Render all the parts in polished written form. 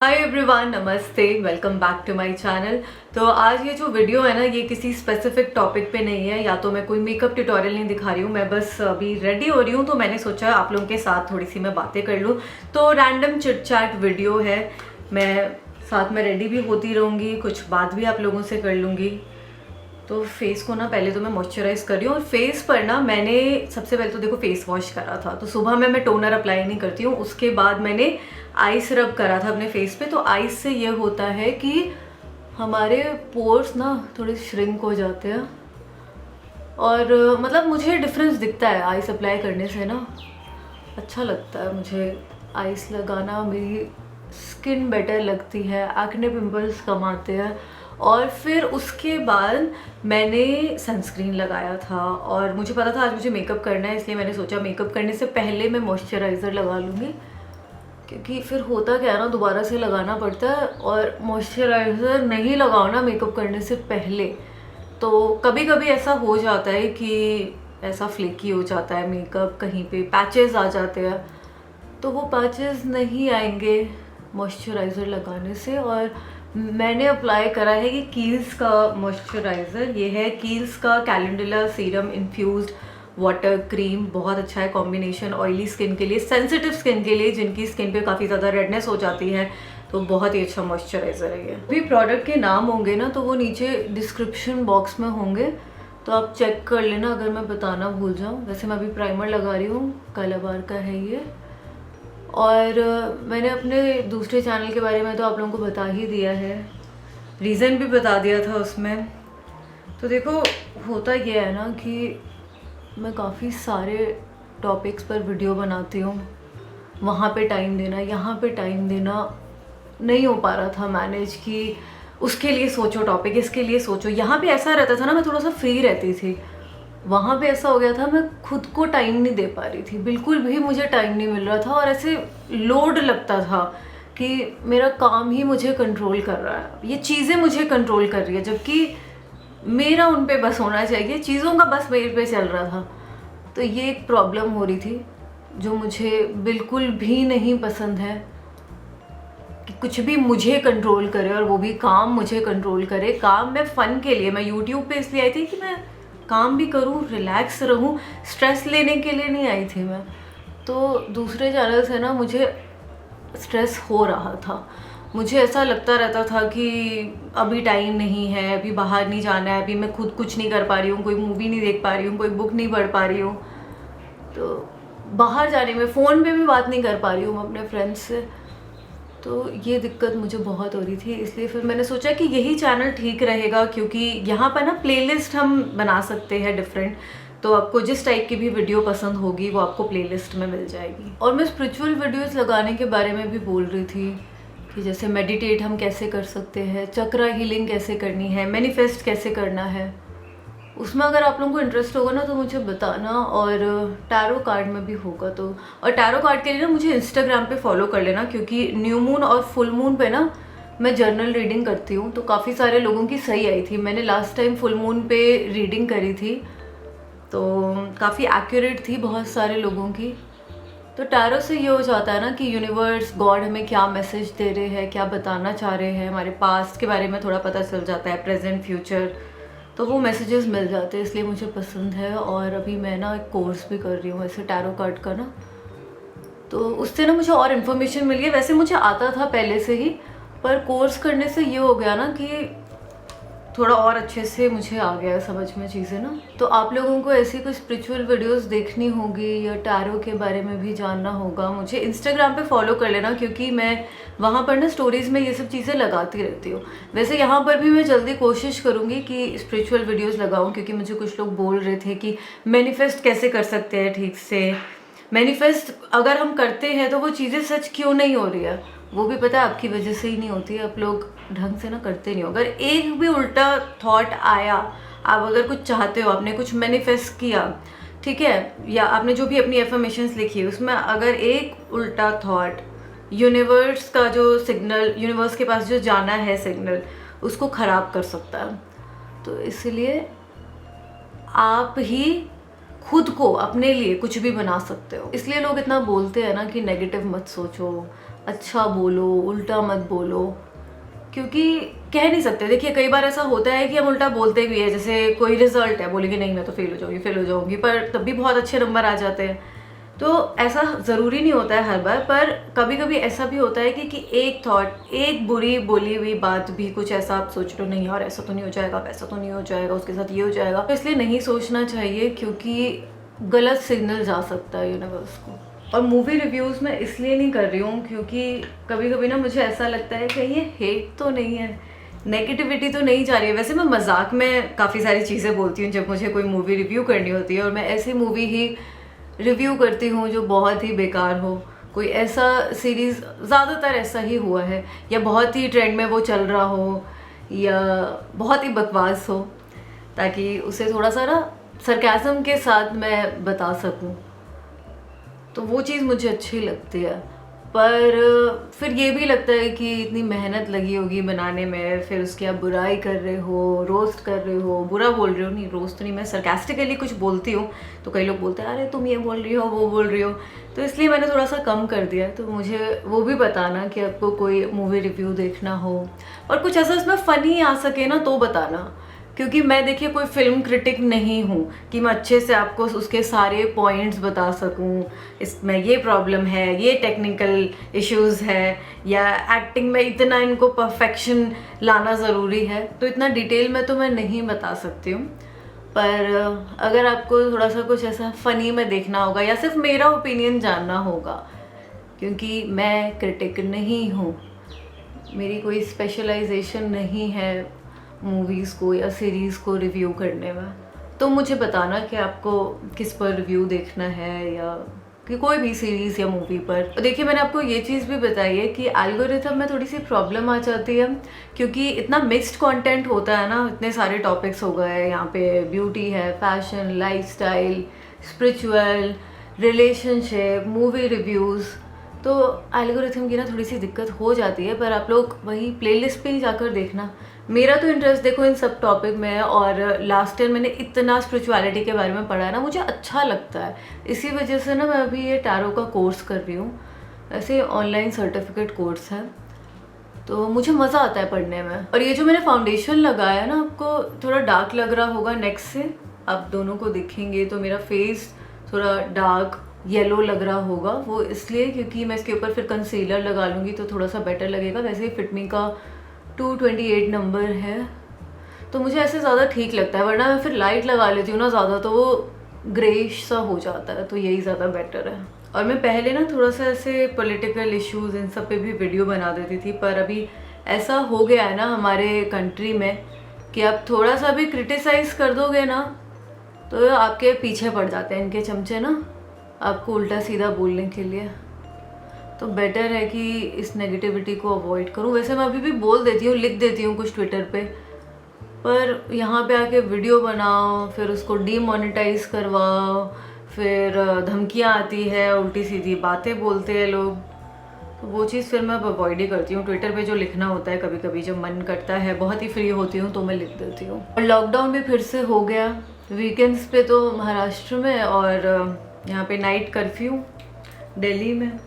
हाय everyone, नमस्ते, welcome back to my channel. तो आज ये जो वीडियो है ना, ये किसी स्पेसिफिक टॉपिक पे नहीं है, या तो मैं कोई मेकअप ट्यूटोरियल नहीं दिखा रही हूँ। मैं बस अभी रेडी हो रही हूँ, तो मैंने सोचा आप लोगों के साथ थोड़ी सी मैं बातें कर लूँ। तो रैंडम चिट चैट वीडियो है, मैं साथ में रेडी भी होती रहूँगी, कुछ बात भी आप लोगों से कर लूँगी। तो फेस को ना पहले तो मैं मॉइस्चराइज कर रही हूँ, और फेस पर ना मैंने सबसे पहले तो देखो फेस वॉश करा था। तो सुबह में मैं टोनर अप्लाई नहीं करती हूँ, उसके बाद मैंने आइस रब करा था अपने फेस पे। तो आइस से ये होता है कि हमारे पोर्स ना थोड़े श्रिंक हो जाते हैं, और मतलब मुझे डिफरेंस दिखता है आइस अप्लाई करने से ना। अच्छा लगता है मुझे आइस लगाना, मेरी स्किन बेटर लगती है, एक्ने पिंपल्स कम आते हैं। और फिर उसके बाद मैंने सनस्क्रीन लगाया था, और मुझे पता था आज मुझे मेकअप करना है, इसलिए मैंने सोचा मेकअप करने से पहले मैं मॉइस्चराइज़र लगा लूँगी, क्योंकि फिर होता क्या है ना, दोबारा से लगाना पड़ता है। और मॉइस्चराइज़र नहीं लगाओ ना मेकअप करने से पहले, तो कभी कभी ऐसा हो जाता है कि ऐसा फ्लेकी हो जाता है मेकअप, कहीं पे पैचेस आ जाते हैं। तो वो पैचेस नहीं आएंगे मॉइस्चराइज़र लगाने से। और मैंने अप्लाई करा है कि कील्स का मॉइस्चराइज़र, ये है कील्स का calendula serum infused water cream. बहुत अच्छा है कॉम्बिनेशन ऑयली स्किन के लिए, सेंसिटिव स्किन के लिए, जिनकी स्किन पे काफ़ी ज़्यादा रेडनेस हो जाती है, तो बहुत ही अच्छा मॉइस्चराइज़र है ये। भी प्रोडक्ट के नाम होंगे ना, तो वो नीचे डिस्क्रिप्शन बॉक्स में होंगे, तो आप चेक कर लेना अगर मैं बताना भूल जाऊँ। वैसे मैं अभी प्राइमर लगा रही हूँ, कलाबार का है ये। और मैंने अपने दूसरे चैनल के बारे में तो आप लोगों को बता ही दिया है, रीज़न भी बता दिया था उसमें। तो देखो होता ये है ना कि मैं काफ़ी सारे टॉपिक्स पर वीडियो बनाती हूँ, वहाँ पे टाइम देना, यहाँ पे टाइम देना नहीं हो पा रहा था मैनेज, कि उसके लिए सोचो टॉपिक, इसके लिए सोचो। यहाँ पे ऐसा रहता था ना, मैं थोड़ा सा फ्री रहती थी, वहाँ पे ऐसा हो गया था मैं खुद को टाइम नहीं दे पा रही थी, बिल्कुल भी मुझे टाइम नहीं मिल रहा था। और ऐसे लोड लगता था कि मेरा काम ही मुझे कंट्रोल कर रहा है, ये चीज़ें मुझे कंट्रोल कर रही है, जबकि मेरा उन पे बस होना चाहिए, चीज़ों का बस मेरे पे चल रहा था। तो ये एक प्रॉब्लम हो रही थी जो मुझे बिल्कुल भी नहीं पसंद है, कि कुछ भी मुझे कंट्रोल करे, और वो भी काम मुझे कंट्रोल करे। काम मैं फ़न के लिए, मैं यूट्यूब पे इसलिए आई थी कि मैं काम भी करूँ, रिलैक्स रहूँ, स्ट्रेस लेने के लिए नहीं आई थी मैं। तो दूसरे चैनल से ना मुझे स्ट्रेस हो रहा था, मुझे ऐसा लगता रहता था कि अभी टाइम नहीं है, अभी बाहर नहीं जाना है, अभी मैं खुद कुछ नहीं कर पा रही हूँ, कोई मूवी नहीं देख पा रही हूँ, कोई बुक नहीं पढ़ पा रही हूँ। तो बाहर जाने में फ़ोन पे भी बात नहीं कर पा रही हूँ अपने फ्रेंड्स से। तो ये दिक्कत मुझे बहुत हो रही थी, इसलिए फिर मैंने सोचा कि यही चैनल ठीक रहेगा, क्योंकि यहाँ पर ना प्लेलिस्ट हम बना सकते हैं डिफरेंट। तो आपको जिस टाइप की भी वीडियो पसंद होगी वो आपको प्लेलिस्ट में मिल जाएगी। और मैं स्पिरिचुअल वीडियोस लगाने के बारे में भी बोल रही थी, कि जैसे मेडिटेट हम कैसे कर सकते हैं, चक्रा हीलिंग कैसे करनी है, मैनिफेस्ट कैसे करना है। उसमें अगर आप लोगों को इंटरेस्ट होगा ना तो मुझे बताना, और टैरो कार्ड में भी होगा तो। और टैरो कार्ड के लिए ना मुझे इंस्टाग्राम पे फॉलो कर लेना, क्योंकि न्यू मून और फुल मून पे ना मैं जर्नल रीडिंग करती हूँ, तो काफ़ी सारे लोगों की सही आई थी। मैंने लास्ट टाइम फुल मून पे रीडिंग करी थी, तो काफ़ी एक्यूरेट थी बहुत सारे लोगों की। तो टैरो से ये हो जाता है ना कि यूनिवर्स, गॉड हमें क्या मैसेज दे रहे हैं, क्या बताना चाह रहे हैं, हमारे पास्ट के बारे में थोड़ा पता चल जाता है, प्रेजेंट फ्यूचर, तो वो मैसेजेस मिल जाते हैं, इसलिए मुझे पसंद है। और अभी मैं ना एक कोर्स भी कर रही हूँ ऐसे टैरो कार्ड का ना, तो उससे ना मुझे और इन्फॉर्मेशन मिली है। वैसे मुझे आता था पहले से ही, पर कोर्स करने से ये हो गया ना कि थोड़ा और अच्छे से मुझे आ गया समझ में चीज़ें ना। तो आप लोगों को ऐसी कुछ स्पिरिचुअल वीडियोस देखनी होगी, या टैरो के बारे में भी जानना होगा, मुझे इंस्टाग्राम पे फॉलो कर लेना, क्योंकि मैं वहाँ पर ना स्टोरीज़ में ये सब चीज़ें लगाती रहती हूँ। वैसे यहाँ पर भी मैं जल्दी कोशिश करूँगी कि स्पिरिचुअल वीडियोज़ लगाऊँ, क्योंकि मुझे कुछ लोग बोल रहे थे कि मैनिफेस्ट कैसे कर सकते हैं ठीक से। मैनिफेस्ट अगर हम करते हैं तो वो चीज़ें सच क्यों नहीं हो रही है, वो भी पता है आपकी वजह से ही नहीं होती है, आप लोग ढंग से ना करते नहीं हो। अगर एक भी उल्टा थॉट आया, आप अगर कुछ चाहते हो, आपने कुछ मैनिफेस्ट किया, ठीक है, या आपने जो भी अपनी एफर्मेशंस लिखी है, उसमें अगर एक उल्टा थॉट यूनिवर्स का जो सिग्नल, यूनिवर्स के पास जो जाना है सिग्नल, उसको ख़राब कर सकता है। तो इसलिए आप ही खुद को अपने लिए कुछ भी बना सकते हो। इसलिए लोग इतना बोलते हैं ना कि नेगेटिव मत सोचो, अच्छा बोलो, उल्टा मत बोलो, क्योंकि कह नहीं सकते। देखिए कई बार ऐसा होता है कि हम उल्टा बोलते भी है, जैसे कोई रिजल्ट है, बोलेंगे नहीं मैं तो फेल हो जाऊंगी, पर तब भी बहुत अच्छे नंबर आ जाते हैं। तो ऐसा ज़रूरी नहीं होता है हर बार, पर कभी कभी ऐसा भी होता है कि एक थॉट, एक बुरी बोली हुई बात भी कुछ ऐसा आप सोच रहे हो, नहीं यार ऐसा तो नहीं हो जाएगा, वैसा तो नहीं हो जाएगा, उसके साथ ये हो जाएगा, तो इसलिए नहीं सोचना चाहिए, क्योंकि गलत सिग्नल जा सकता है यूनिवर्स को। और मूवी रिव्यूज़ मैं इसलिए नहीं कर रही हूँ क्योंकि कभी कभी ना मुझे ऐसा लगता है कि ये हेट तो नहीं है, नेगेटिविटी तो नहीं जा रही है। वैसे मैं मजाक में काफ़ी सारी चीज़ें बोलती हूँ जब मुझे कोई मूवी रिव्यू करनी होती है, और मैं ऐसी मूवी ही रिव्यू करती हूँ जो बहुत ही बेकार हो। कोई ऐसा सीरीज़, ज़्यादातर ऐसा ही हुआ है, या बहुत ही ट्रेंड में वो चल रहा हो, या बहुत ही बकवास हो, ताकि उसे थोड़ा सा ना सरकाज़म के साथ मैं बता सकूँ, तो वो चीज़ मुझे अच्छी लगती है। पर फिर ये भी लगता है कि इतनी मेहनत लगी होगी बनाने में, फिर उसकी आप बुराई कर रहे हो, रोस्ट कर रहे हो, बुरा बोल रहे हो, नहीं रोस्ट नहीं, मैं सरकास्टिकली कुछ बोलती हूँ तो कई लोग बोलते हैं अरे तुम ये बोल रही हो, वो बोल रही हो, तो इसलिए मैंने थोड़ा सा कम कर दिया। तो मुझे वो भी बताना कि आपको कोई मूवी रिव्यू देखना हो और कुछ ऐसा उसमें फ़नी आ सके ना, तो बताना, क्योंकि मैं देखिए कोई फिल्म क्रिटिक नहीं हूँ कि मैं अच्छे से आपको उसके सारे पॉइंट्स बता सकूँ, इसमें ये प्रॉब्लम है, ये टेक्निकल इश्यूज़ है, या एक्टिंग में इतना इनको परफेक्शन लाना ज़रूरी है, तो इतना डिटेल में तो मैं नहीं बता सकती हूँ। पर अगर आपको थोड़ा सा कुछ ऐसा फ़नी में देखना होगा या सिर्फ मेरा ओपिनियन जानना होगा, क्योंकि मैं क्रिटिक नहीं हूँ, मेरी कोई स्पेशलाइजेशन नहीं है मूवीज़ को या सीरीज़ को रिव्यू करने में, तो मुझे बताना कि आपको किस पर रिव्यू देखना है, या कि कोई भी सीरीज़ या मूवी पर। देखिए मैंने आपको ये चीज़ भी बताई है कि एल्गोरिथम में थोड़ी सी प्रॉब्लम आ जाती है, क्योंकि इतना मिक्स्ड कंटेंट होता है ना, इतने सारे टॉपिक्स हो गए यहाँ पे, ब्यूटी है, fashion, lifestyle, spiritual, relationship, movie reviews, तो एल्गोरिथम की ना थोड़ी सी दिक्कत हो जाती है। पर आप लोग वही प्लेलिस्ट पे ही जाकर देखना। मेरा तो इंटरेस्ट देखो इन सब टॉपिक में है, और लास्ट ईयर मैंने इतना स्पिरिचुअलिटी के बारे में पढ़ा है ना, मुझे अच्छा लगता है, इसी वजह से ना मैं अभी ये टैरो का कोर्स कर रही हूँ। ऐसे ऑनलाइन सर्टिफिकेट कोर्स है, तो मुझे मज़ा आता है पढ़ने में। और ये जो मैंने फाउंडेशन लगाया है ना, आपको थोड़ा डार्क लग रहा होगा नेक्स्ट से, आप दोनों को देखेंगे तो मेरा फेस थोड़ा डार्क येलो लग रहा होगा, वो इसलिए क्योंकि मैं इसके ऊपर फिर कंसीलर लगा लूँगी तो थोड़ा सा बेटर लगेगा। वैसे ही फिटमी का 228 नंबर है, तो मुझे ऐसे ज़्यादा ठीक लगता है, वरना मैं फिर लाइट लगा लेती हूँ ना ज़्यादा, तो वो ग्रेइश सा हो जाता है, तो यही ज़्यादा बेटर है। और मैं पहले ना थोड़ा सा ऐसे पॉलिटिकल इश्यूज़ इन सब पे भी वीडियो बना देती थी, पर अभी ऐसा हो गया है ना हमारे कंट्री में कि आप थोड़ा सा भी क्रिटिसाइज़ कर दोगे ना, तो आपके पीछे पड़ जाते हैं इनके चमचे ना, आपको उल्टा सीधा बोलने के लिए। तो बेटर है कि इस नेगेटिविटी को अवॉइड करूँ। वैसे मैं अभी भी बोल देती हूँ, लिख देती हूँ कुछ ट्विटर पे, पर यहाँ पे आके वीडियो बनाओ, फिर उसको डीमोनेटाइज करवाओ, फिर धमकियाँ आती है, उल्टी सीधी बातें बोलते हैं लोग, तो वो चीज़ फिर मैं अब अवॉइड ही करती हूँ। ट्विटर पे जो लिखना होता है कभी कभी जब मन करता है, बहुत ही फ्री होती हूँ तो मैं लिख देती हूँ। और लॉकडाउन भी फिर से हो गया वीकेंड्स पे तो महाराष्ट्र में, और यहाँ पे नाइट कर्फ्यू दिल्ली में।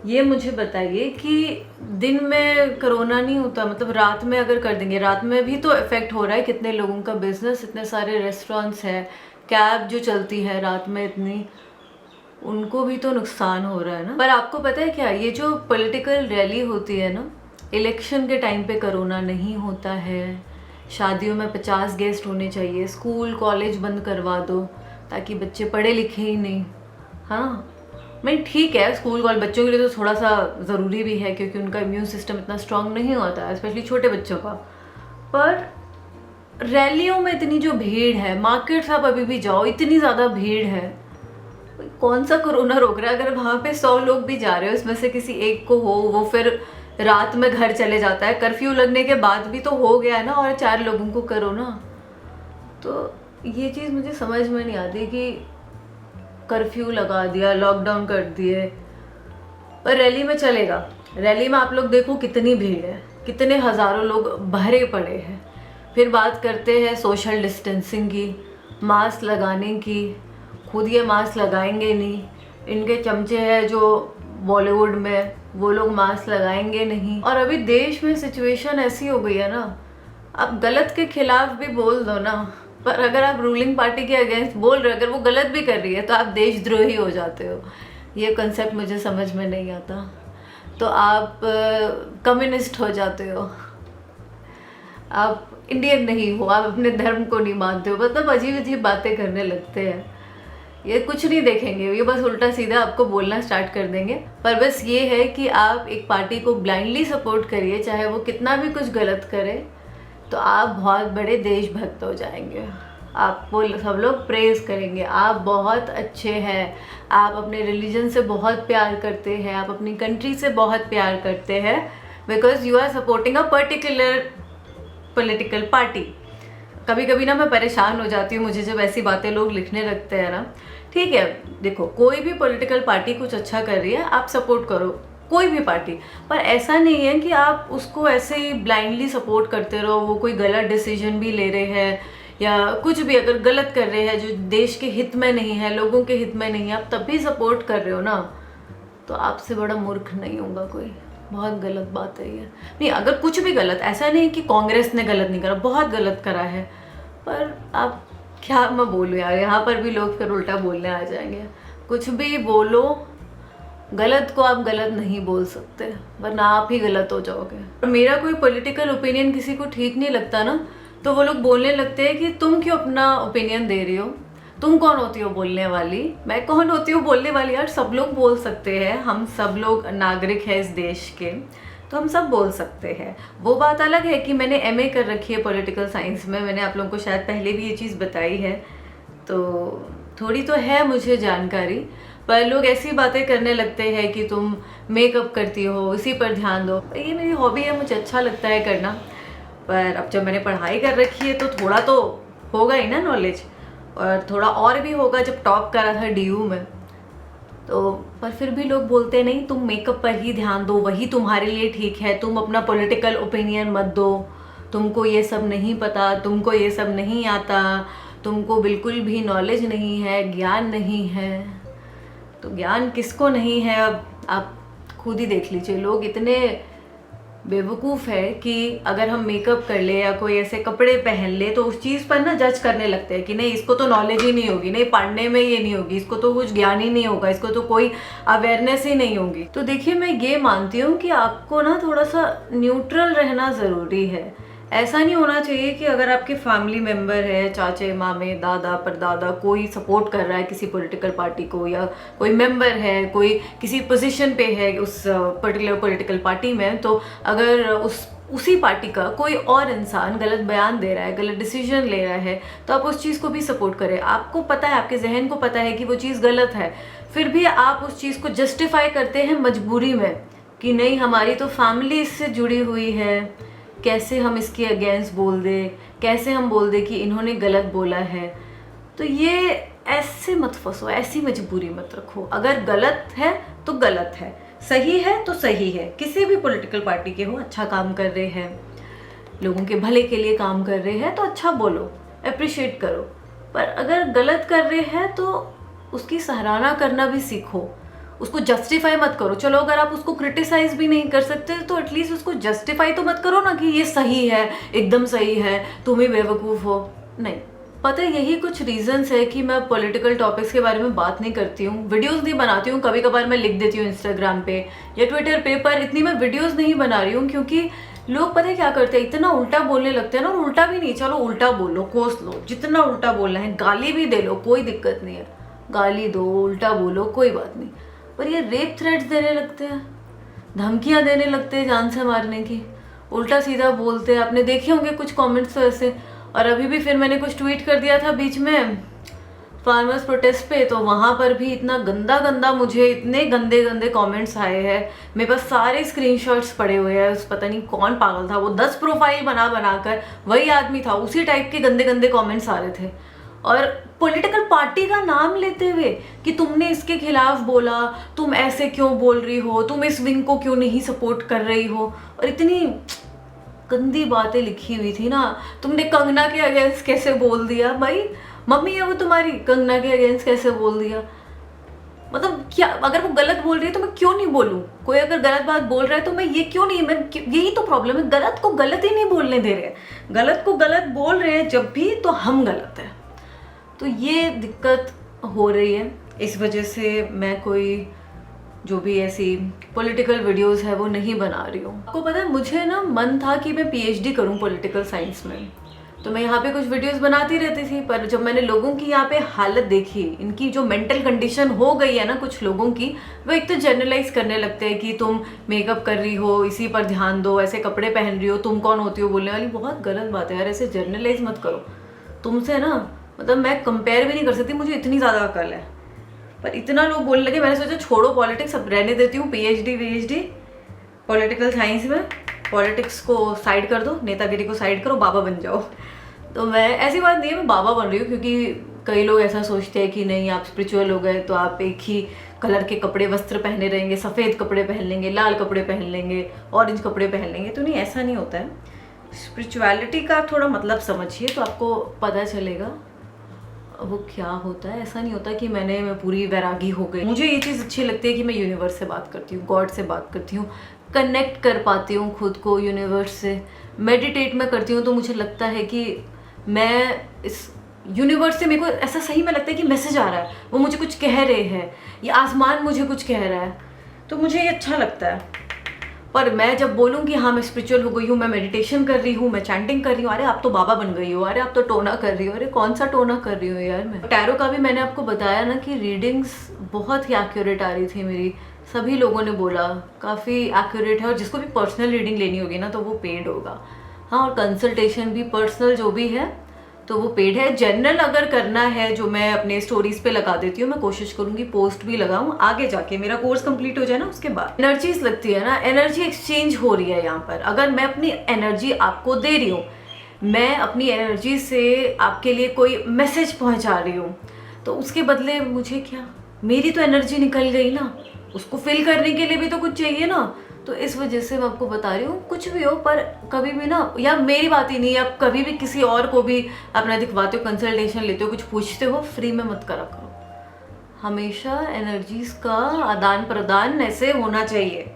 ये मुझे बताइए कि दिन में कोरोना नहीं होता, मतलब रात में अगर कर देंगे, रात में भी तो इफेक्ट हो रहा है, कितने लोगों का बिजनेस, इतने सारे रेस्टोरेंट्स हैं, कैब जो चलती है रात में इतनी, उनको भी तो नुकसान हो रहा है ना। पर आपको पता है क्या, ये जो पॉलिटिकल रैली होती है ना, इलेक्शन के टाइम पे कोरोना नहीं होता है, शादियों में 50 गेस्ट होने चाहिए, स्कूल कॉलेज बंद करवा दो ताकि बच्चे पढ़े लिखे ही नहीं। हाँ मैं ठीक है, स्कूल कॉलेज बच्चों के लिए तो थोड़ा सा ज़रूरी भी है, क्योंकि उनका इम्यून सिस्टम इतना स्ट्रांग नहीं होता है, स्पेशली छोटे बच्चों का। पर रैलियों में इतनी जो भीड़ है, मार्केट्स आप अभी भी जाओ, इतनी ज़्यादा भीड़ है, कौन सा कोरोना रोक रहा है? अगर वहाँ पे 100 लोग भी जा रहे हो, उसमें से किसी एक को हो, वो फिर रात में घर चले जाता है, कर्फ्यू लगने के बाद भी तो हो गया है ना, और 4 लोगों को कोरोना। तो ये चीज़ मुझे समझ में नहीं आती कि कर्फ्यू लगा दिया, लॉकडाउन कर दिए, पर रैली में चलेगा। रैली में आप लोग देखो कितनी भीड़ है, कितने हज़ारों लोग भरे पड़े हैं। फिर बात करते हैं सोशल डिस्टेंसिंग की, मास्क लगाने की, खुद ये मास्क लगाएंगे नहीं, इनके चमचे हैं जो बॉलीवुड में वो लोग मास्क लगाएंगे नहीं। और अभी देश में सिचुएशन ऐसी हो गई है ना, आप गलत के खिलाफ भी बोल दो ना, पर अगर आप रूलिंग पार्टी के अगेंस्ट बोल रहे हो, अगर वो गलत भी कर रही है तो आप देशद्रोही हो जाते हो। ये कंसेप्ट मुझे समझ में नहीं आता। तो आप कम्युनिस्ट हो जाते हो, आप इंडियन नहीं हो, आप अपने धर्म को नहीं मानते हो, मतलब अजीब अजीब बातें करने लगते हैं। ये कुछ नहीं देखेंगे, ये बस उल्टा सीधा आपको बोलना स्टार्ट कर देंगे। पर बस ये है कि आप एक पार्टी को ब्लाइंडली सपोर्ट करिए, चाहे वो कितना भी कुछ गलत करे, तो आप बहुत बड़े देशभक्त हो जाएंगे। आपको सब लोग प्रेज करेंगे, आप बहुत अच्छे हैं, आप अपने रिलीजन से बहुत प्यार करते हैं, आप अपनी कंट्री से बहुत प्यार करते हैं, because you are supporting a particular political party. कभी कभी ना मैं परेशान हो जाती हूँ, मुझे जब ऐसी बातें लोग लिखने लगते हैं ना। ठीक है, देखो कोई भी पॉलिटिकल पार्टी कुछ अच्छा कर रही है, आप सपोर्ट करो कोई भी पार्टी, पर ऐसा नहीं है कि आप उसको ऐसे ही ब्लाइंडली सपोर्ट करते रहो। वो कोई गलत डिसीजन भी ले रहे हैं या कुछ भी अगर गलत कर रहे हैं जो देश के हित में नहीं है, लोगों के हित में नहीं है, आप तब भी सपोर्ट कर रहे हो ना, तो आपसे बड़ा मूर्ख नहीं होगा कोई। बहुत गलत बात है ये। नहीं, अगर कुछ भी गलत, ऐसा नहीं कि कांग्रेस ने गलत नहीं करा, बहुत गलत करा है, पर आप क्या मैं बोलूँ यार, यहाँ पर भी लोग फिर उल्टा बोलने आ जाएंगे। कुछ भी बोलो, गलत को आप गलत नहीं बोल सकते, वरना आप ही गलत हो जाओगे। और मेरा कोई पॉलिटिकल ओपिनियन किसी को ठीक नहीं लगता ना, तो वो लोग बोलने लगते हैं कि तुम क्यों अपना ओपिनियन दे रही हो, तुम कौन होती हो बोलने वाली, मैं कौन होती हूँ बोलने वाली। यार सब लोग बोल सकते हैं, हम सब लोग नागरिक हैं इस देश के, तो हम सब बोल सकते हैं। वो बात अलग है कि मैंने एमए कर रखी है पॉलिटिकल साइंस में, मैंने आप लोगों को शायद पहले भी ये चीज़ बताई है, तो थोड़ी तो है मुझे जानकारी। पर लोग ऐसी बातें करने लगते हैं कि तुम मेकअप करती हो, इसी पर ध्यान दो। ये मेरी हॉबी है, मुझे अच्छा लगता है करना, पर अब जब मैंने पढ़ाई कर रखी है तो थोड़ा तो होगा ही ना नॉलेज, और थोड़ा और भी होगा जब टॉप करा था डीयू में। तो पर फिर भी लोग बोलते हैं नहीं, तुम मेकअप पर ही ध्यान दो, वही तुम्हारे लिए ठीक है, तुम अपना पॉलिटिकल ओपिनियन मत दो, तुमको ये सब नहीं पता, तुमको ये सब नहीं आता, तुमको बिल्कुल भी नॉलेज नहीं है, ज्ञान नहीं है। तो ज्ञान किसको नहीं है, अब आप खुद ही देख लीजिए। लोग इतने बेवकूफ़ है कि अगर हम मेकअप कर ले या कोई ऐसे कपड़े पहन ले तो उस चीज़ पर ना जज करने लगते हैं कि नहीं इसको तो नॉलेज ही नहीं होगी, नहीं पढ़ने में ये नहीं होगी, इसको तो कुछ ज्ञान ही नहीं होगा, इसको तो कोई अवेयरनेस ही नहीं होगी। तो देखिए, मैं ये मानती हूँ कि आपको ना थोड़ा सा न्यूट्रल रहना ज़रूरी है। ऐसा नहीं होना चाहिए कि अगर आपके फैमिली मेम्बर है, चाचे मामे दादा परदादा, कोई सपोर्ट कर रहा है किसी पॉलिटिकल पार्टी को, या कोई मेंबर है, कोई किसी पोजीशन पे है उस पर्टिकुलर पॉलिटिकल पार्टी में, तो अगर उसी पार्टी का कोई और इंसान गलत बयान दे रहा है, गलत डिसीजन ले रहा है, तो आप उस चीज़ को भी सपोर्ट करें। आपको पता है, आपके जहन को पता है कि वो चीज़ गलत है, फिर भी आप उस चीज़ को जस्टिफाई करते हैं मजबूरी में कि नहीं हमारी तो फैमिली इससे जुड़ी हुई है, कैसे हम इसके अगेंस्ट बोल दे, कैसे हम बोल दे कि इन्होंने गलत बोला है। तो ये ऐसे मत फंसो, ऐसी मजबूरी मत रखो। अगर गलत है तो गलत है, सही है तो सही है। किसी भी पॉलिटिकल पार्टी के हो, अच्छा काम कर रहे हैं, लोगों के भले के लिए काम कर रहे हैं, तो अच्छा बोलो, अप्रिशिएट करो। पर अगर गलत कर रहे हैं तो उसकी सराहना करना भी सीखो, उसको जस्टिफाई मत करो। चलो अगर आप उसको क्रिटिसाइज भी नहीं कर सकते तो एटलीस्ट उसको जस्टिफाई तो मत करो ना कि ये सही है, एकदम सही है, तुम ही बेवकूफ़ हो। नहीं, पता है यही कुछ रीजंस है कि मैं पॉलिटिकल टॉपिक्स के बारे में बात नहीं करती हूँ, वीडियोस नहीं बनाती हूँ। कभी कभार मैं लिख देती हूँ इंस्टाग्राम पे या ट्विटर पे, पर इतनी मैं वीडियोस नहीं बना रही हूँ क्योंकि लोग पता है क्या करते हैं, इतना उल्टा बोलने लगते हैं ना। और उल्टा भी नहीं, चलो उल्टा बोलो, कोस लो, जितना उल्टा बोलना है, गाली भी दे लो, कोई दिक्कत नहीं है, गाली दो, उल्टा बोलो, कोई बात नहीं। पर ये रेप थ्रेट्स देने लगते हैं, धमकियां देने लगते हैं जान से मारने की, उल्टा सीधा बोलते हैं। आपने देखे होंगे कुछ कमेंट्स तो ऐसे। और अभी भी फिर मैंने कुछ ट्वीट कर दिया था बीच में फार्मर्स प्रोटेस्ट पे, तो वहाँ पर भी इतना गंदा गंदा, मुझे इतने गंदे गंदे कमेंट्स आए हैं। मेरे पास सारे स्क्रीनशॉट्स पड़े हुए हैं। उस पता नहीं कौन पागल था, वो 10 प्रोफाइल बना कर वही आदमी था, उसी टाइप के गंदे गंदे कमेंट्स आ रहे थे। और पॉलिटिकल पार्टी का नाम लेते हुए कि तुमने इसके खिलाफ बोला, तुम ऐसे क्यों बोल रही हो, तुम इस विंग को क्यों नहीं सपोर्ट कर रही हो, और इतनी गंदी बातें लिखी हुई थी ना। तुमने कंगना के अगेंस्ट कैसे बोल दिया, भाई मम्मी है वो तुम्हारी, कंगना के अगेंस्ट कैसे बोल दिया। मतलब क्या, अगर वो गलत बोल रही है तो मैं क्यों नहीं बोलूँ? कोई अगर गलत बात बोल रहा है तो मैं ये क्यों नहीं, मैं यही तो प्रॉब्लम है, गलत को गलत ही नहीं बोलने दे रहे हैं। गलत को गलत बोल रहे हैं जब भी, तो हम गलत हैं। तो ये दिक्कत हो रही है। इस वजह से मैं कोई जो भी ऐसी पॉलिटिकल वीडियोस है वो नहीं बना रही हूँ। आपको पता है, मुझे ना मन था कि मैं पीएचडी करूँ पॉलिटिकल साइंस में, तो मैं यहाँ पे कुछ वीडियोस बनाती रहती थी। पर जब मैंने लोगों की यहाँ पे हालत देखी, इनकी जो मेंटल कंडीशन हो गई है ना कुछ लोगों की, वो एक तो जनरलाइज करने लगते हैं कि तुम मेकअप कर रही हो, इसी पर ध्यान दो, ऐसे कपड़े पहन रही हो, तुम कौन होती हो बोलने वाली। बहुत गलत बात है यार, ऐसे जनरलाइज मत करो। तुमसे ना मतलब मैं कंपेयर भी नहीं कर सकती, मुझे इतनी ज़्यादा अकल है, पर इतना लोग बोलने लगे, मैंने सोचा छोड़ो पॉलिटिक्स, अब रहने देती हूँ। पीएचडी पॉलिटिकल साइंस में, पॉलिटिक्स को साइड कर दो, नेतागिरी को साइड करो, बाबा बन जाओ। तो मैं, ऐसी बात नहीं है मैं बाबा बन रही हूँ, क्योंकि कई लोग ऐसा सोचते हैं कि नहीं आप स्पिरिचुअल हो गए तो आप एक ही कलर के कपड़े वस्त्र पहने रहेंगे, सफ़ेद कपड़े पहन लेंगे, लाल कपड़े पहन लेंगे, ऑरेंज कपड़े पहन लेंगे। तो नहीं, ऐसा नहीं होता है। स्पिरिचुअलिटी का थोड़ा मतलब समझिए तो आपको पता चलेगा वो क्या होता है। ऐसा नहीं होता कि मैं पूरी वैरागी हो गई। मुझे ये चीज़ अच्छी लगती है कि मैं यूनिवर्स से बात करती हूँ, गॉड से बात करती हूँ, कनेक्ट कर पाती हूँ खुद को यूनिवर्स से। मेडिटेट में करती हूँ तो मुझे लगता है कि मैं इस यूनिवर्स से, मेरे को ऐसा सही में लगता है कि मैसेज आ रहा है, वो मुझे कुछ कह रहे हैं, ये आसमान मुझे कुछ कह रहा है, तो मुझे ये अच्छा लगता है। पर मैं जब बोलूँ कि हाँ मैं स्पिरिचुअल हो गई हूँ, मैं मेडिटेशन कर रही हूँ, मैं चैंटिंग कर रही हूँ, अरे आप तो बाबा बन गई हो, अरे आप तो टोना कर रही हो, अरे कौन सा टोना कर रही हो यार। मैं टैरो का भी मैंने आपको बताया ना कि रीडिंग्स बहुत ही एक्यूरेट आ रही थी मेरी, सभी लोगों ने बोला काफ़ी एक्यूरेट है। और जिसको भी पर्सनल रीडिंग लेनी होगी ना तो वो पेड होगा, हाँ, और कंसल्टेशन भी पर्सनल जो भी है तो वो पेड है। जनरल अगर करना है, जो मैं अपने स्टोरीज पे लगा देती हूँ, मैं कोशिश करूंगी पोस्ट भी लगाऊं आगे जाके, मेरा कोर्स कंप्लीट हो जाए ना उसके बाद। एनर्जीज लगती है ना, एनर्जी एक्सचेंज हो रही है यहाँ पर। अगर मैं अपनी एनर्जी आपको दे रही हूँ, मैं अपनी एनर्जी से आपके लिए कोई मैसेज पहुँचा रही हूँ, तो उसके बदले मुझे क्या, मेरी तो एनर्जी निकल गई ना, उसको फिल करने के लिए भी तो कुछ चाहिए ना। तो इस वजह से मैं आपको बता रही हूँ, कुछ भी हो पर कभी भी ना, या मेरी बात ही नहीं, आप कभी भी किसी और को भी अपना दिखवाते हो, कंसल्टेशन लेते हो, कुछ पूछते हो, फ्री में मत करा करो। हमेशा एनर्जीज का आदान प्रदान ऐसे होना चाहिए।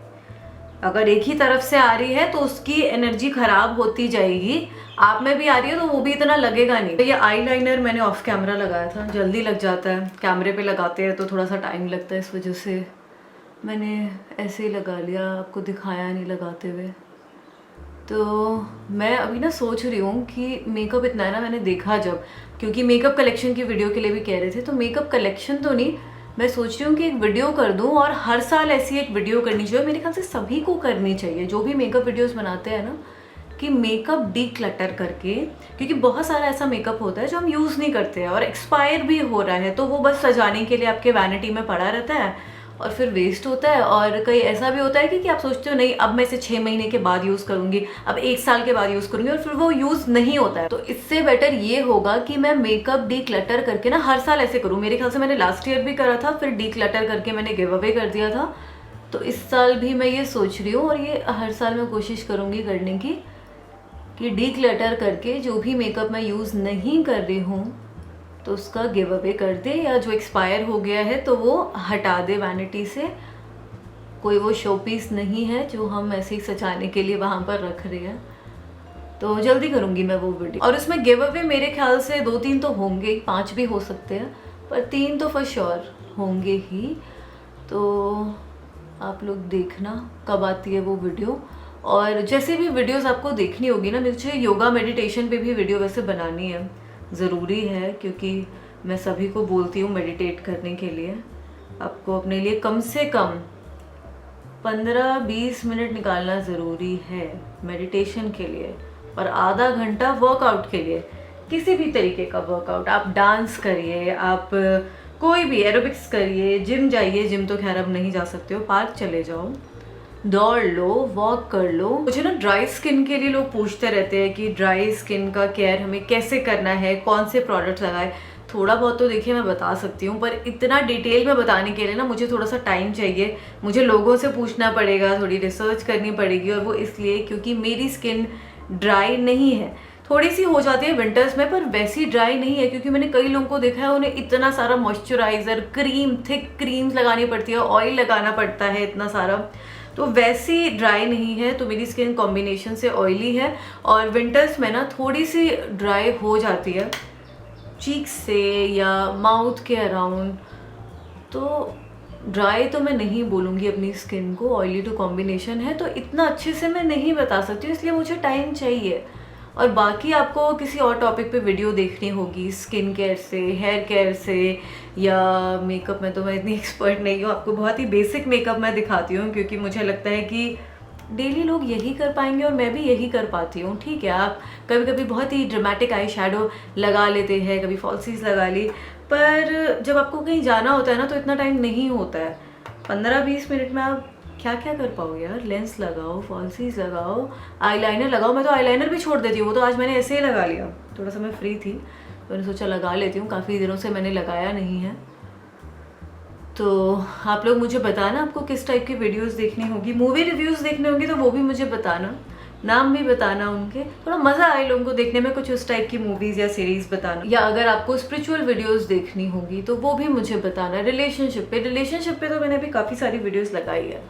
अगर एक ही तरफ से आ रही है तो उसकी एनर्जी खराब होती जाएगी, आप में भी आ रही है तो वो भी इतना लगेगा नहीं। तो ये आई लाइनर मैंने ऑफ कैमरा लगाया था, जल्दी लग जाता है, कैमरे पे लगाते हैं तो थोड़ा सा टाइम लगता है, इस वजह से मैंने ऐसे ही लगा लिया, आपको दिखाया नहीं लगाते हुए। तो मैं अभी ना सोच रही हूँ कि मेकअप इतना है ना, मैंने देखा जब, क्योंकि मेकअप कलेक्शन की वीडियो के लिए भी कह रहे थे, तो मेकअप कलेक्शन तो नहीं, मैं सोच रही हूँ कि एक वीडियो कर दूँ, और हर साल ऐसी एक वीडियो करनी चाहिए। मेरे ख्याल से सभी को करनी चाहिए जो भी मेकअप वीडियोज़ बनाते हैं ना, कि मेकअप डीक्लटर करके, क्योंकि बहुत सारा ऐसा मेकअप होता है जो हम यूज़ नहीं करते हैं और एक्सपायर भी हो रहा है, तो वो बस सजाने के लिए आपके वैनिटी में पड़ा रहता है और फिर वेस्ट होता है। और कई ऐसा भी होता है कि आप सोचते हो नहीं अब मैं इसे 6 महीने के बाद यूज़ करूँगी, अब 1 साल के बाद यूज़ करूँगी, और फिर वो यूज़ नहीं होता है। तो इससे बेटर ये होगा कि मैं मेकअप डीक्लटर करके ना हर साल ऐसे करूँ। मेरे ख्याल से मैंने लास्ट ईयर भी करा था, फिर डीक्लटर करके मैंने गिव अवे कर दिया था। तो इस साल भी मैं ये सोच रही हूँ, और ये हर साल मैं कोशिश करूँगी करने की, कि डीक्लटर करके जो भी मेकअप मैं यूज़ नहीं कर रही हूँ तो उसका गिव अवे कर दे, या जो एक्सपायर हो गया है तो वो हटा दे वैनिटी से। कोई वो शो पीस नहीं है जो हम ऐसे ही सजाने के लिए वहाँ पर रख रहे हैं। तो जल्दी करूँगी मैं वो वीडियो, और उसमें गिव अवे मेरे ख्याल से 2-3 तो होंगे ही, 5 भी हो सकते हैं, पर 3 तो फॉर श्योर होंगे ही। तो आप लोग देखना कब आती है वो वीडियो। और जैसे भी वीडियोस आपको देखनी होगी ना, मुझे योगा मेडिटेशन पे भी वीडियो वैसे बनानी है, ज़रूरी है, क्योंकि मैं सभी को बोलती हूँ मेडिटेट करने के लिए। आपको अपने लिए कम से कम 15-20 मिनट निकालना ज़रूरी है मेडिटेशन के लिए, और आधा घंटा वर्कआउट के लिए, किसी भी तरीके का वर्कआउट। आप डांस करिए, आप कोई भी एरोबिक्स करिए, जिम जाइए, जिम तो खैर अब नहीं जा सकते हो, पार्क चले जाओ, दौड़ लो, वॉक कर लो। मुझे ना ड्राई स्किन के लिए लोग पूछते रहते हैं कि ड्राई स्किन का केयर हमें कैसे करना है, कौन से प्रोडक्ट लगाए। थोड़ा बहुत तो देखिए मैं बता सकती हूँ, पर इतना डिटेल में बताने के लिए ना मुझे थोड़ा सा टाइम चाहिए, मुझे लोगों से पूछना पड़ेगा, थोड़ी रिसर्च करनी पड़ेगी। और वो इसलिए क्योंकि मेरी स्किन ड्राई नहीं है, थोड़ी सी हो जाती है विंटर्स में, पर वैसी ड्राई नहीं है, क्योंकि मैंने कई लोगों को देखा है उन्हें इतना सारा मॉइस्चराइज़र, क्रीम, थिक क्रीम्स लगानी पड़ती है, ऑयल लगाना पड़ता है इतना सारा, तो वैसी ड्राई नहीं है। तो मेरी स्किन कॉम्बिनेशन से ऑयली है और विंटर्स में ना थोड़ी सी ड्राई हो जाती है चीक्स से या माउथ के अराउंड। तो ड्राई तो मैं नहीं बोलूँगी अपनी स्किन को, ऑयली टू कॉम्बिनेशन है, तो इतना अच्छे से मैं नहीं बता सकती हूँ, इसलिए मुझे टाइम चाहिए। और बाकी आपको किसी और टॉपिक पे वीडियो देखनी होगी, स्किन केयर से, हेयर केयर से, या मेकअप में तो मैं इतनी एक्सपर्ट नहीं हूँ, आपको बहुत ही बेसिक मेकअप मैं दिखाती हूँ, क्योंकि मुझे लगता है कि डेली लोग यही कर पाएंगे और मैं भी यही कर पाती हूँ। ठीक है, आप कभी कभी बहुत ही ड्रामेटिक आई शेडो लगा लेते हैं, कभी फॉल्सीज लगा ली, पर जब आपको कहीं जाना होता है ना तो इतना टाइम नहीं होता है। 15-20 मिनट में आप क्या क्या कर पाओगे यार? लेंस लगाओ, फॉल्सीज लगाओ, आईलाइनर लगाओ। मैं तो आईलाइनर भी छोड़ देती हूँ, वो तो आज मैंने ऐसे ही लगा लिया, थोड़ा सा मैं फ्री थी तो मैंने सोचा लगा लेती हूँ, काफ़ी दिनों से मैंने लगाया नहीं है। तो आप लोग मुझे बताना आपको किस टाइप की वीडियोस देखनी होगी, मूवी रिव्यूज़ देखने होंगे तो वो भी मुझे बताना, नाम भी बताना उनके, थोड़ा मज़ा आए लोगों को देखने में, कुछ उस टाइप की मूवीज़ या सीरीज़ बताना। या अगर आपको स्पिरिचुअल वीडियोस देखनी होगी तो वो भी मुझे बताना। रिलेशनशिप पे तो मैंने अभी काफ़ी सारी वीडियोस लगाई है,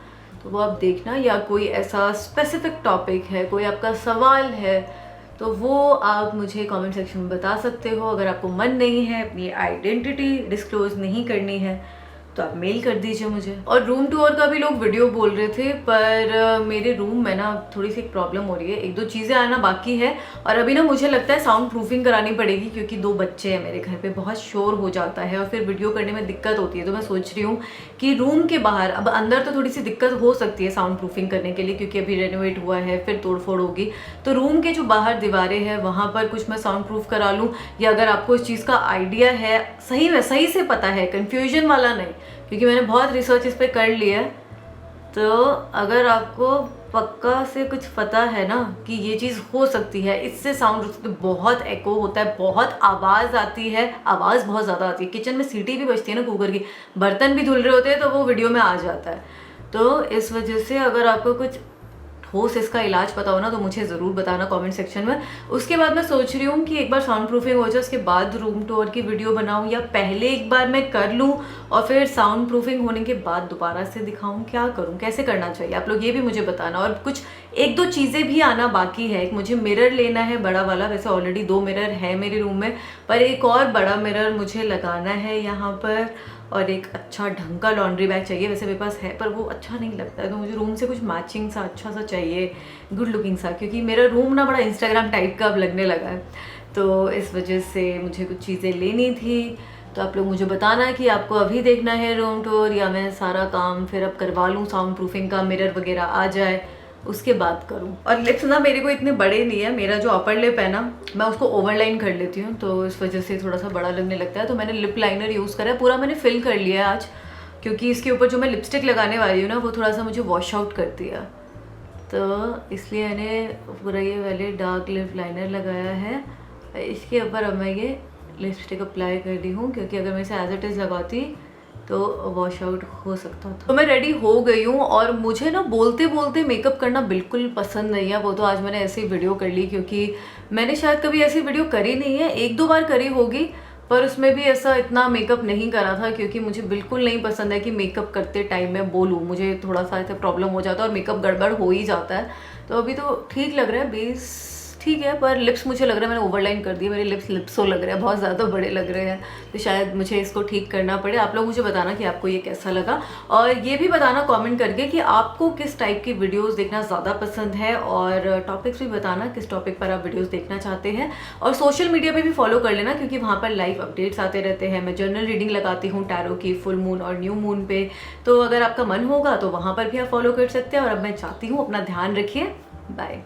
तो वो आप देखना। या कोई ऐसा स्पेसिफिक टॉपिक है, कोई आपका सवाल है, तो वो आप मुझे कमेंट सेक्शन में बता सकते हो। अगर आपको मन नहीं है अपनी आइडेंटिटी डिस्क्लोज नहीं करनी है तो आप मेल कर दीजिए मुझे। और रूम टूर का भी लोग वीडियो बोल रहे थे, पर मेरे रूम में ना थोड़ी सी प्रॉब्लम हो रही है, 1-2 चीज़ें आना बाकी है, और अभी ना मुझे लगता है साउंड प्रूफिंग करानी पड़ेगी, क्योंकि 2 बच्चे हैं मेरे घर पे, बहुत शोर हो जाता है और फिर वीडियो करने में दिक्कत होती है। तो मैं सोच रही हूँ कि रूम के बाहर, अब अंदर तो थोड़ी सी दिक्कत हो सकती है साउंड प्रूफिंग करने के लिए, क्योंकि अभी रेनोवेट हुआ है, फिर तोड़फोड़ होगी, तो रूम के जो बाहर दीवारें हैं वहाँ पर कुछ मैं साउंड प्रूफ करा लूँ। या अगर आपको इस चीज़ का आइडिया है, सही में सही से पता है, कन्फ्यूजन वाला नहीं, क्योंकि मैंने बहुत रिसर्च इस पर कर लिया है, तो अगर आपको पक्का से कुछ पता है ना कि ये चीज़ हो सकती है, इससे साउंड तो बहुत एको होता है, बहुत आवाज़ आती है, आवाज़ बहुत ज़्यादा आती है, किचन में सीटी भी बजती है ना कुकर की, बर्तन भी धुल रहे होते हैं तो वो वीडियो में आ जाता है। तो इस वजह से अगर आपको कुछ ठोस इसका इलाज पता हो ना तो मुझे ज़रूर बताना कमेंट सेक्शन में। उसके बाद मैं सोच रही हूँ कि एक बार साउंड प्रूफिंग हो जाए उसके बाद रूम टूर की वीडियो बनाऊँ, या पहले एक बार मैं कर लूँ और फिर साउंड प्रूफिंग होने के बाद दोबारा से दिखाऊँ, क्या करूँ, कैसे करना चाहिए, आप लोग ये भी मुझे बताना। और कुछ 1-2 चीज़ें भी आना बाकी है। एक मुझे मिरर लेना है बड़ा वाला, वैसे ऑलरेडी 2 मिरर है मेरे रूम में, पर एक और बड़ा मिरर मुझे लगाना है यहाँ पर। और एक अच्छा ढंग का लॉन्ड्री बैग चाहिए, वैसे मेरे पास है पर वो अच्छा नहीं लगता है, तो मुझे रूम से कुछ मैचिंग सा अच्छा सा चाहिए, गुड लुकिंग सा, क्योंकि मेरा रूम ना बड़ा इंस्टाग्राम टाइप का अब लगने लगा है, तो इस वजह से मुझे कुछ चीज़ें लेनी थी। तो आप लोग मुझे बताना कि आपको अभी देखना है रूम टूर, या मैं सारा काम फिर अब करवा लूँ, साउंड प्रूफिंग का मिरर वगैरह आ जाए उसके बाद करूँ। और लिप्स ना मेरे को इतने बड़े नहीं है, मेरा जो अपर लिप है ना मैं उसको ओवरलाइन कर लेती हूँ, तो इस वजह से थोड़ा सा बड़ा लगने लगता है। तो मैंने लिप लाइनर यूज़ करा है, पूरा मैंने फिल कर लिया है आज, क्योंकि इसके ऊपर जो मैं लिपस्टिक लगाने वाली हूँ ना वो थोड़ा सा मुझे वॉश आउट कर दिया, तो इसलिए मैंने पूरा ये वाले डार्क लिप लाइनर लगाया है। इसके ऊपर अब मैं ये लिपस्टिक अप्लाई कर दी हूँ, क्योंकि अगर मैं इसे एज इट इज़ लगाती तो वॉश आउट हो सकता था। तो मैं रेडी हो गई हूँ, और मुझे ना बोलते बोलते मेकअप करना बिल्कुल पसंद नहीं है, वो तो आज मैंने ऐसे ही वीडियो कर ली, क्योंकि मैंने शायद कभी ऐसी वीडियो करी नहीं है, 1-2 बार करी होगी, पर उसमें भी ऐसा इतना मेकअप नहीं करा था, क्योंकि मुझे बिल्कुल नहीं पसंद है कि मेकअप करते टाइम मैं बोलूँ, मुझे थोड़ा सा ऐसे प्रॉब्लम हो जाता है और मेकअप गड़बड़ हो ही जाता है। तो अभी तो ठीक लग रहा है, बेस ठीक है, पर लिप्स मुझे लग रहा है मैंने ओवरलाइन कर दिया, मेरे लिप्स लिप्सो लग रहे हैं, बहुत ज़्यादा बड़े लग रहे हैं, तो शायद मुझे इसको ठीक करना पड़े। आप लोग मुझे बताना कि आपको ये कैसा लगा, और ये भी बताना कमेंट करके कि आपको किस टाइप की वीडियोस देखना ज़्यादा पसंद है, और टॉपिक्स भी बताना किस टॉपिक पर आप वीडियोस देखना चाहते हैं। और सोशल मीडिया पे भी फॉलो कर लेना, क्योंकि वहाँ पर लाइव अपडेट्स आते रहते हैं। मैं जर्नल रीडिंग लगाती हूँ टैरो की फुल मून और न्यू मून पे, तो अगर आपका मन होगा तो वहाँ पर भी आप फॉलो कर सकते हैं। और अब मैं चाहती हूँ अपना ध्यान रखिए, बाय।